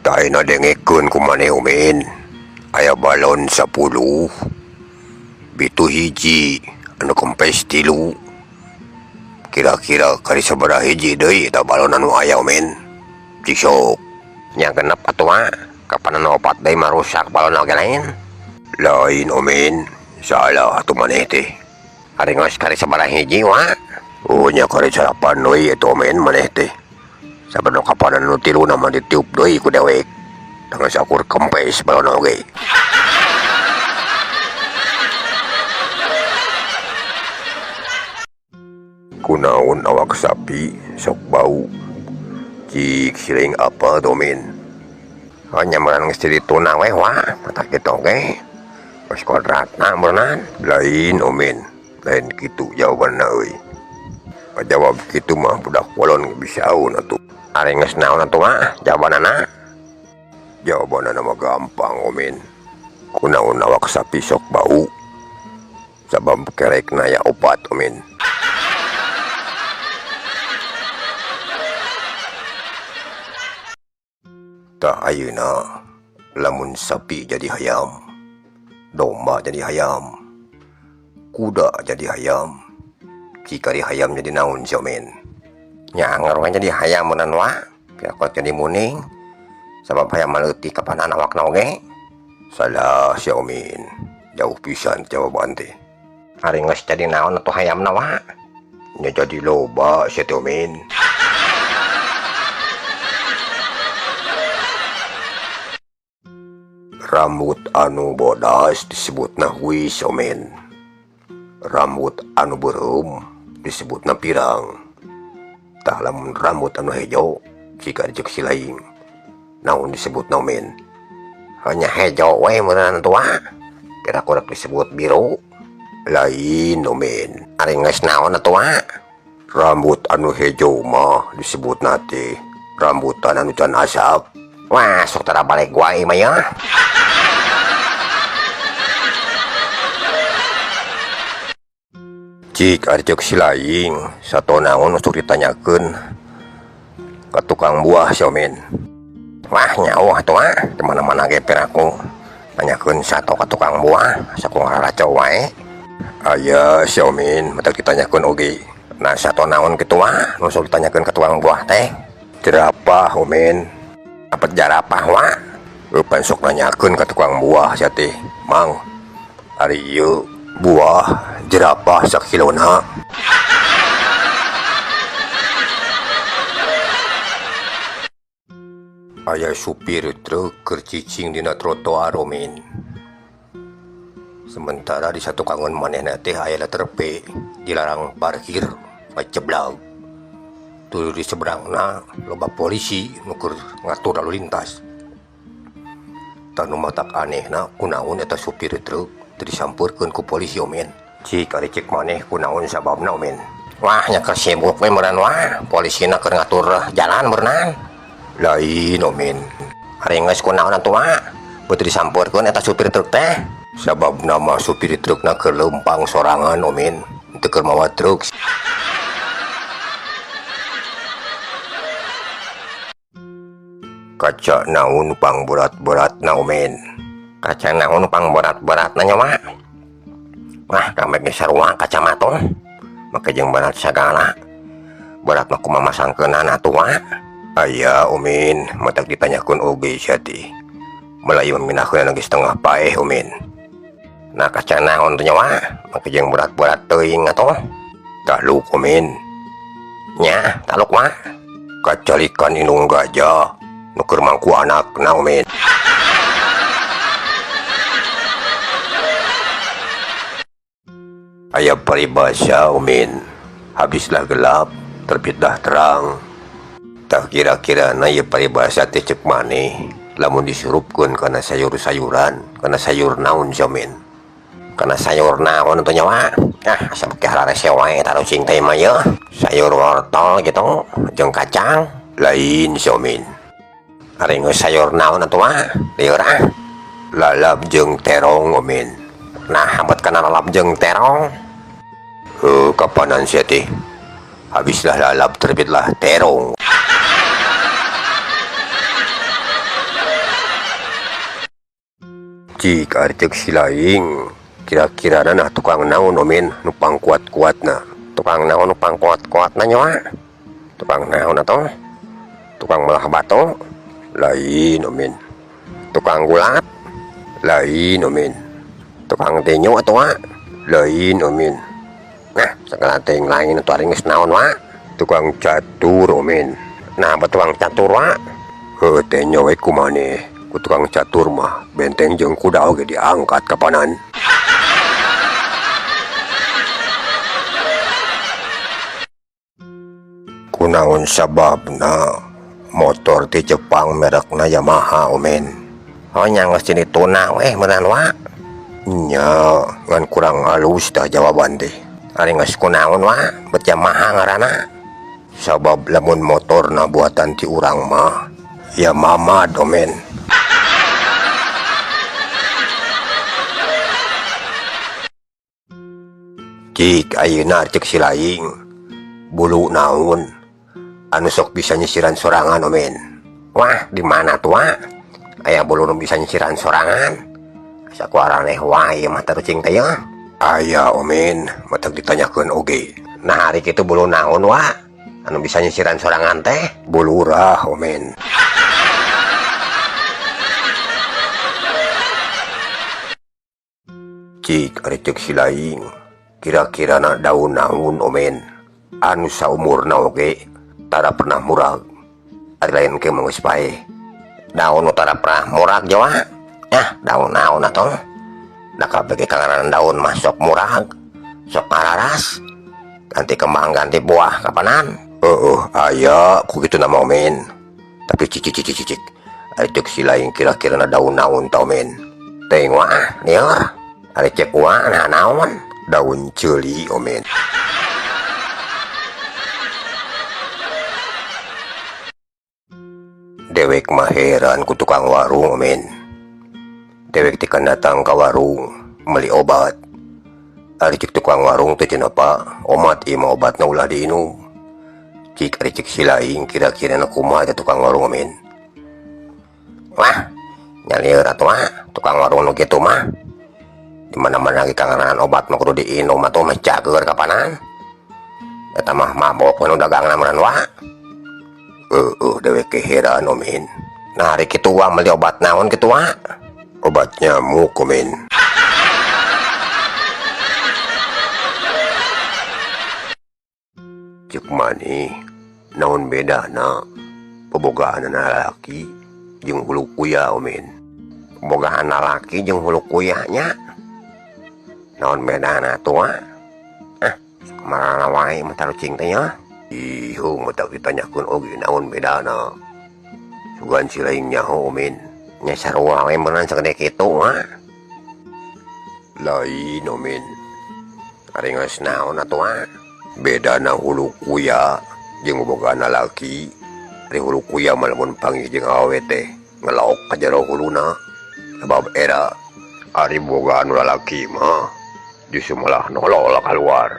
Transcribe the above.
Tayo na dengekun kumane umin. Aya balon 10. Bitu hiji anu kempes 3. Kira-kira kari sabaraha hiji deui eta balon anu aya umin. Cisok. Nya genep atuh kapan anu opat deui mah rusak balon oge lain. Lain umin. Salah atuh maneh teh. Ari geus kari sabaraha hiji Oh nya kari sarapan deui eta umin maneh teh. Sabaraha kapan anu 3 mah ditiup deui ku dewek. Tangga sakur kempes balon oge. Kunaon awak sapi sok bau. Cik siring apa domin. Hanya meurang geus dituna we mata kitu oge. Geus kodratna beuneuran. Lain umin. Lain kitu jawabanna euy. Jawab kitu mah budak polon bisaun atuh. Ari geus naon atuh jawabanana? Jawabanna mah gampang umin. Kunaon awak sapi sok bau. Sabab kerekna ya opat umin. Tak ayeuna lamun sapi jadi hayam, domba jadi hayam, kuda jadi hayam, jika di hayam jadi naon siomen? Nya ngaruh jadi hayam mun piakot jadi muning. Sabab hayam maleutik kapanan awakna oge. Salah siomin. Jauh pisan jawaban teh. Ari geus jadi naon atuh hayamna Nya jadi loba sia teh umin. Rambut anu bodas disebutna huis omen. Rambut anu beureum disebutna pirang. Tah lamun rambut anu hejo jika dijek silaing naon disebutna omen? Hanya hejo we meureunan tua. Pira-pira disebut biru. Lain omen. Ari geus naon atuh Rambut anu hejo mah disebutna teh rambutan anu can asap. Wah, sok tara balik gua ieu mah ya. Cik ari cek silaing sato naon sok ditanyakeun ka tukang buah siomen. Wah nyauh atuh di mana-mana ge piraku nanyakeun sato ka tukang buah saku ngaracau wae. Aya siomen matak ditanyakeun oge. Nah sato naon kitu nu sok ditanyakeun ka tukang buah teh? Jerapah omen. Dapat jarapah Pan sok nanyakeun ka tukang buah sia teh, Mang. Ari ieu buah jerapah sakilona. Aya supir truk keur cicing dina trotoar omen. Sementara di satu kangen manehna teh aya letter P dilarang parkir ngaceblag. Tuh di seberangna loba polisi nukur ngatur lalu lintas. Tanu matak anehna kunaon eta supir truk disampurkeun ku polisi omen. Cik ari cek maneh kunaon sababna omen? Wah nya keur sibuk we meureun polisina keur ngatur jalan berenang. Lain omen. Ari geus kunaon atuh beuteung disampurkeun eta supir truk teh? Sabab nama supir trukna keur leumpang sorangan omen. Teu keur mawa truk. Kaca naon pang berat-beratna omen? Kaca naon pang berat-beratna nya Wah kamek ge sarua kaca mah tuh. Make jeung berat sagala. Berat mah kumaha masangkeunana atuh Aya omen matak ditanyakeun oge sia teh. Melayu minahkeun geus setengah paeh omen. Nah kaca naon teh nya make jeung berat-berat teuing atuh? Taluk omen. Nya taluk Kaca ikan inung gajah nu keur mangku anakna omen. Aya paribasa omen. Habislah gelap, terbitlah terang. Tak kira-kira na ieu paribasa teh ceuk maneh lamun disurupkeun kana sayur-sayuran, kana sayur naon siomen? Kana sayur naon atuh nya asa beuki hararese wae tarucing teh mah yeuh. Sayur wortel gitu jeung kacang. Lain siomen. Ari geus sayur naon atuh lieur Lalap jeung terong omen. Nah habet kana lalap jeung terong. Kapanan sia teh? Habislah lalap terbitlah terong. Jika arcek silaing kira-kira na tukang naon omen nupang kuat-kuat na. Tukang naon nupang kuat-kuat na nyawa. Tukang naon na to? Tukang melah bato? Lain omen. Tukang gulat? Lain omen. Tukang tinyo ato wa? Lain omen. Nah, segala ting lain itu aringes naon wa? Tukang catur omen. Nah, tukang catur wa? Tenyo kumane. Ku tukang catur mah benteng jeung kuda oge diangkat ka panan. Kunaon sababna motor ti Jepang merekna Yamaha omen. Oh nya geus dituna weh meureun wa. Nya ngan kurang halus dah jawaban teh. Ari geus kunaon wa? Bet Yamaha ngaranna. Sabab lamun motorna buatan ti urang mah ya mama domen. Cik ayeuna cek silaing bulu naon anu sok bisa nyisiran sorangan omen. Wah, di mana tuh wa? Aya bulu nu bisa nyisiran sorangan. Asa ku araneh wae mah tarucing teh ya. Aya omen, matak ditanyakeun oge. Nah hari kitu bulu naon wa? Anu bisa nyisiran sorangan teh? Bulu urah omen. Cik ari cek silaing kira-kira na daun naun omen anu saumurna oge tara pernah murag. Ari lain ke mah geus bae. Daun nu tara pernah murag jawa. Yah, daun naon atuh? Da kabeh kangaran daun mah sok murag, sok ngararas. Ganti kembang ganti buah kapanan? Aya ku kitu nama omen. Tapi cicik ari cek silaing kira-kira na daun naun ta omen. Teuing waah, lieur. Ari cek wa nah naon? Daun ceuli omen. Dewek mah heran ku tukang warung omen. Dewek tikan datang ka warung meuli obat. Ari cek tukang warung teh cenah pa omat ieu mah obatna ulah diinum. Cik ari cek silaing kira-kira na kumaha teh tukang warung omen. Wah, nya lieur atuh mah tukang warung nu kitu mah. Di mana-mana ge kangenan obat mah kudu diinum atuh mah cager kapanan. Eta mah mabok nu dagangna meureun wa. Dewek keheran omen. Nah hari kitu wa meuli obat naon kitu wa? Obat nyamuk omen. Cek mani naon bedana pebogaan lalaki jeung hulu kuya omen. Bogaan lalaki jeung hulu kuyahnya. Naon bedana tuh wa? Kumaha wae mah tarucing teh ya. Ihung matak ditanyakeun oge naon bedana. Sugan silaing nyaho omen. Nya sarua we meureun sagede kitu wa. Lain omen. Ari geus naon atuh wa? Bedana hulu kuya jeung bogaan lalaki. Ari hulu kuya mah lamun panggih jeung awewe teh ngelaok ka jero huluna. Sabab era ari bogaan lalaki mah justru malah nolol keluar.